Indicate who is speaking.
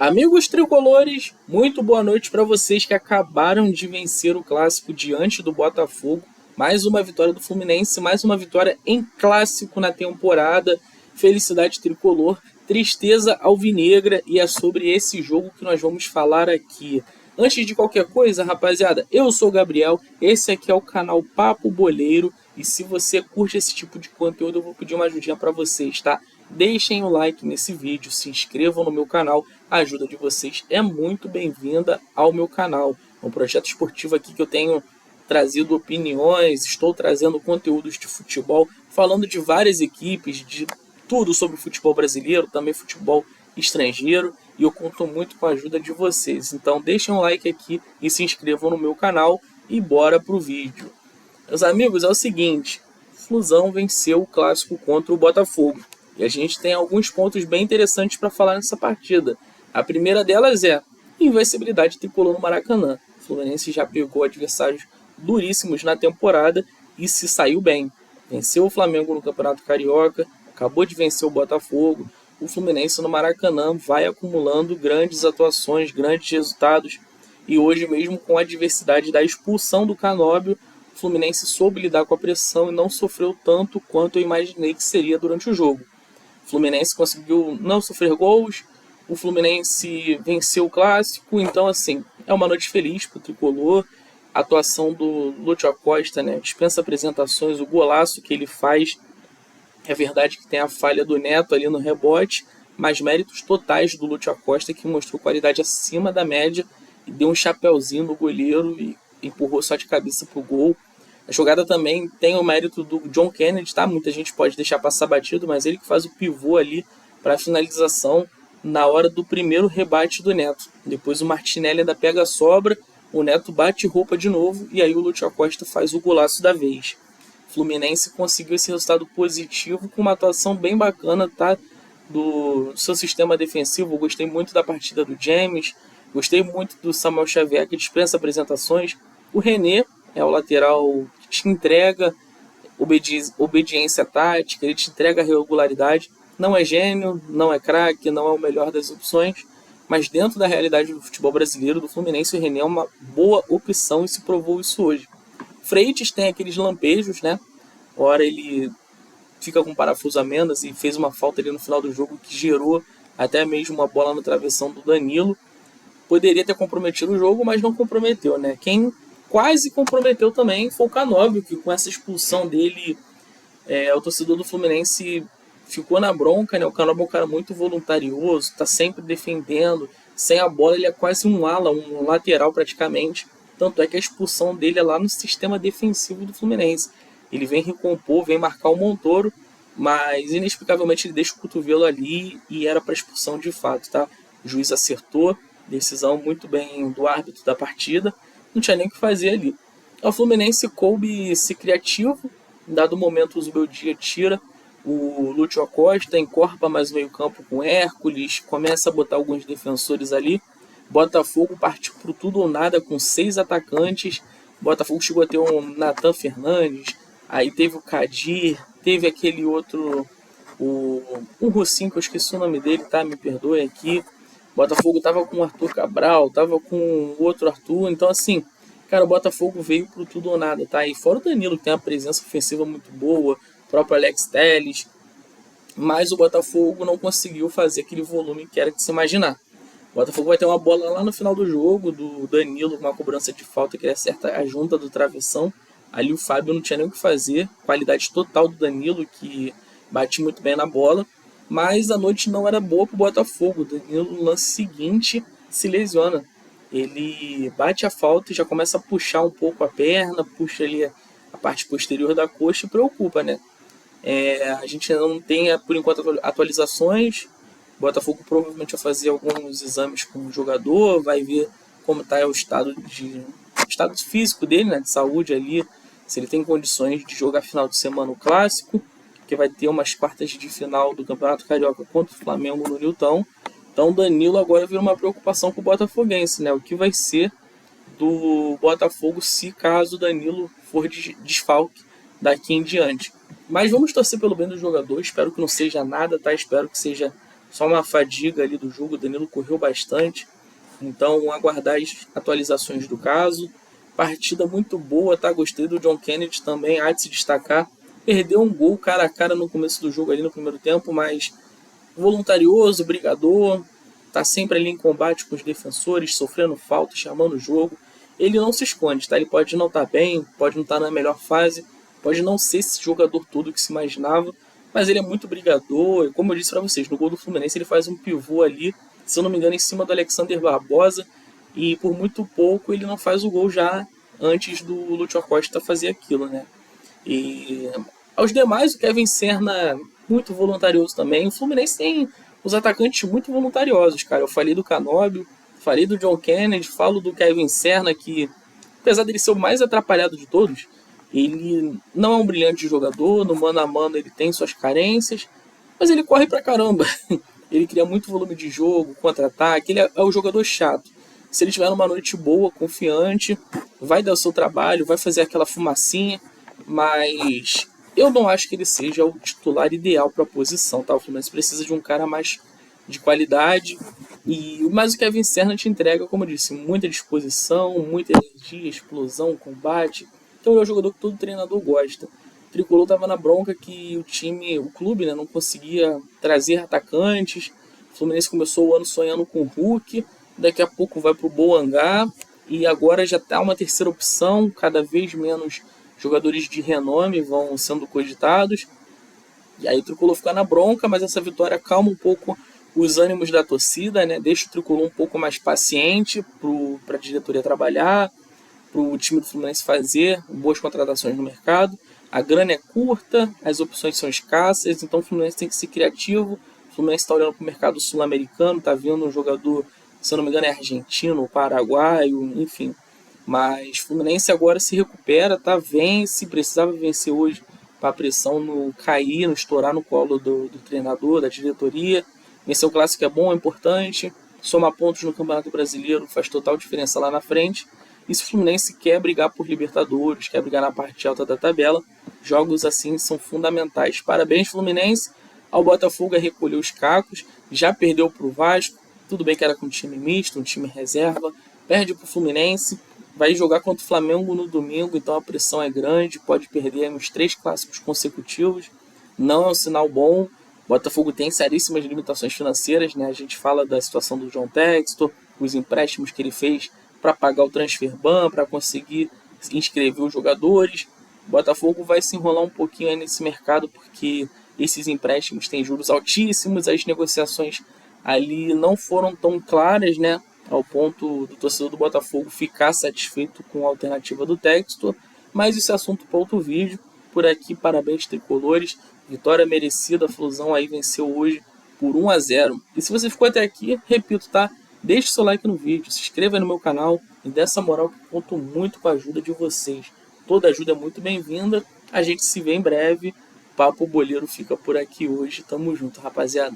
Speaker 1: Amigos tricolores, muito boa noite para vocês que acabaram de vencer o clássico diante do Botafogo. Mais uma vitória do Fluminense, mais uma vitória em clássico na temporada. Felicidade tricolor, tristeza alvinegra, e é sobre esse jogo que nós vamos falar aqui. Antes de qualquer coisa, rapaziada, eu sou o Gabriel, esse aqui é o canal Papo Boleiro, e se você curte esse tipo de conteúdo, eu vou pedir uma ajudinha para vocês, tá? Deixem o like nesse vídeo, se inscrevam no meu canal, a ajuda de vocês é muito bem-vinda ao meu canal. É um projeto esportivo aqui que eu tenho trazido opiniões, estou trazendo conteúdos de futebol, falando de várias equipes, de tudo sobre o futebol brasileiro, também futebol estrangeiro, e eu conto muito com a ajuda de vocês. Então deixem um like aqui e se inscrevam no meu canal e bora pro vídeo. Meus amigos, é o seguinte, Flusão venceu o clássico contra o Botafogo. E a gente tem alguns pontos bem interessantes para falar nessa partida. A primeira delas é invencibilidade tricolor no Maracanã. O Fluminense já pegou adversários duríssimos na temporada e se saiu bem. Venceu o Flamengo no Campeonato Carioca, acabou de vencer o Botafogo. O Fluminense no Maracanã vai acumulando grandes atuações, grandes resultados. E hoje mesmo, com a adversidade da expulsão do Canóbio, o Fluminense soube lidar com a pressão e não sofreu tanto quanto eu imaginei que seria durante o jogo. O Fluminense conseguiu não sofrer gols, o Fluminense venceu o clássico, então assim, é uma noite feliz para o tricolor. A atuação do Lúcio Acosta, né, dispensa apresentações, o golaço que ele faz. É verdade que tem a falha do Neto ali no rebote, mas méritos totais do Lúcio Acosta, que mostrou qualidade acima da média e deu um chapéuzinho no goleiro e empurrou só de cabeça pro gol. A jogada também tem o mérito do John Kennedy, tá? Muita gente pode deixar passar batido, mas ele que faz o pivô ali para a finalização na hora do primeiro rebate do Neto. Depois o Martinelli ainda pega a sobra, o Neto bate roupa de novo e aí o Lúcio Acosta faz o golaço da vez. O Fluminense conseguiu esse resultado positivo com uma atuação bem bacana, tá? Do seu sistema defensivo. Eu gostei muito da partida do James, gostei muito do Samuel Xavier, que dispensa apresentações. O René é o lateral que te entrega obediência tática, ele te entrega regularidade. Não é gênio, não é craque, não é o melhor das opções, mas dentro da realidade do futebol brasileiro, do Fluminense, o René é uma boa opção e se provou isso hoje. Freitas tem aqueles lampejos, né? Ora ele fica com parafuso a menos e fez uma falta ali no final do jogo que gerou até mesmo uma bola no travessão do Danilo. Poderia ter comprometido o jogo, mas não comprometeu, né? Quem quase comprometeu também foi o Canóbio, que com essa expulsão dele, o torcedor do Fluminense ficou na bronca, né? O Canóbio é um cara muito voluntarioso, tá sempre defendendo, sem a bola ele é quase um ala, um lateral praticamente, tanto é que a expulsão dele é lá no sistema defensivo do Fluminense. Ele vem recompor, vem marcar o Montoro, mas inexplicavelmente ele deixa o cotovelo ali e era para expulsão de fato, tá? O juiz acertou, decisão muito bem do árbitro da partida, não tinha nem o que fazer ali. O Fluminense coube ser criativo, em dado momento o Zubeldia tira o Lúcio Acosta, encorpa mais o meio campo com Hércules, começa a botar alguns defensores ali. Botafogo partiu pro tudo ou nada com 6 atacantes. Botafogo chegou a ter um Nathan Fernandes, aí teve o Kadir, teve aquele outro, um Rocinho que eu esqueci o nome dele, tá? Me perdoe aqui. Botafogo tava com o Arthur Cabral, tava com o outro Arthur, então assim, cara, o Botafogo veio pro tudo ou nada, tá? E fora o Danilo, que tem uma presença ofensiva muito boa, o próprio Alex Telles, mas o Botafogo não conseguiu fazer aquele volume que era de se imaginar. O Botafogo vai ter uma bola lá no final do jogo, do Danilo, com uma cobrança de falta que ele acerta a junta do travessão. Ali o Fábio não tinha nem o que fazer, qualidade total do Danilo, que bate muito bem na bola. Mas a noite não era boa para o Botafogo. O Danilo, no lance seguinte, se lesiona. Ele bate a falta e já começa a puxar um pouco a perna, puxa ali a parte posterior da coxa e preocupa, né? A gente ainda não tem, por enquanto, atualizações. O Botafogo provavelmente vai fazer alguns exames com o jogador, vai ver como está o estado físico dele, né, de saúde ali, se ele tem condições de jogar final de semana o clássico, que vai ter umas quartas de final do Campeonato Carioca contra o Flamengo no Nilton. Então o Danilo agora vira uma preocupação com o botafoguense, né? O que vai ser do Botafogo se caso o Danilo for desfalque daqui em diante. Mas vamos torcer pelo bem do jogador, espero que não seja nada, tá? Espero que seja só uma fadiga ali do jogo, o Danilo correu bastante, então aguardar as atualizações do caso. Partida muito boa, tá? Gostei do John Kennedy também, há de se destacar. Perdeu um gol cara a cara no começo do jogo ali no primeiro tempo, mas voluntarioso, brigador, tá sempre ali em combate com os defensores, sofrendo falta, chamando o jogo. Ele não se esconde, tá? Ele pode não estar bem, pode não estar na melhor fase, pode não ser esse jogador todo que se imaginava, mas ele é muito brigador. E como eu disse para vocês, no gol do Fluminense ele faz um pivô ali, se eu não me engano, em cima do Alexander Barbosa, e por muito pouco ele não faz o gol já antes do Lúcio Acosta fazer aquilo, né? E aos demais, o Kevin Serna muito voluntarioso também. O Fluminense tem os atacantes muito voluntariosos, cara. Eu falei do Canóbio, falei do John Kennedy, falo do Kevin Serna, que apesar dele ser o mais atrapalhado de todos, ele não é um brilhante jogador, no mano a mano ele tem suas carências, mas ele corre pra caramba. Ele cria muito volume de jogo, contra-ataque, ele é o jogador chato. Se ele tiver numa noite boa, confiante, vai dar o seu trabalho, vai fazer aquela fumacinha, mas eu não acho que ele seja o titular ideal para a posição, tá? O Fluminense precisa de um cara mais de qualidade, mas o Kevin Serna te entrega, como eu disse, muita disposição, muita energia, explosão, combate. Então ele é um jogador que todo treinador gosta. O Tricolor estava na bronca que o clube, né, não conseguia trazer atacantes. O Fluminense começou o ano sonhando com o Hulk, daqui a pouco vai para o Boangá, e agora já está uma terceira opção, cada vez menos jogadores de renome vão sendo cogitados. E aí o Tricolor fica na bronca, mas essa vitória calma um pouco os ânimos da torcida, né? Deixa o Tricolor um pouco mais paciente para a diretoria trabalhar, para o time do Fluminense fazer boas contratações no mercado. A grana é curta, as opções são escassas, então o Fluminense tem que ser criativo. O Fluminense está olhando para o mercado sul-americano, está vendo um jogador, se eu não me engano, é argentino, paraguaio, enfim. Mas o Fluminense agora se recupera, tá? Vence, precisava vencer hoje para a pressão não cair, não estourar no colo do treinador, da diretoria. Vencer o clássico é bom, é importante. Somar pontos no Campeonato Brasileiro faz total diferença lá na frente. E se o Fluminense quer brigar por Libertadores, quer brigar na parte alta da tabela, jogos assim são fundamentais. Parabéns, Fluminense. Ao Botafogo recolheu os cacos, já perdeu para o Vasco. Tudo bem que era com um time misto, um time reserva. Perde para o Fluminense. Vai jogar contra o Flamengo no domingo, então a pressão é grande, pode perder uns 3 clássicos consecutivos, não é um sinal bom. O Botafogo tem seríssimas limitações financeiras, né? A gente fala da situação do John Textor, os empréstimos que ele fez para pagar o transfer ban, para conseguir inscrever os jogadores. O Botafogo vai se enrolar um pouquinho aí nesse mercado, porque esses empréstimos têm juros altíssimos, as negociações ali não foram tão claras, né? Ao ponto do torcedor do Botafogo ficar satisfeito com a alternativa do Textor, mas isso é assunto para outro vídeo. Por aqui, parabéns tricolores, vitória merecida, a Flusão aí venceu hoje por 1-0. E se você ficou até aqui, repito, tá? Deixe seu like no vídeo, se inscreva no meu canal e dê essa moral que eu conto muito com a ajuda de vocês. Toda ajuda é muito bem-vinda, a gente se vê em breve. Papo Boleiro fica por aqui hoje, tamo junto, rapaziada.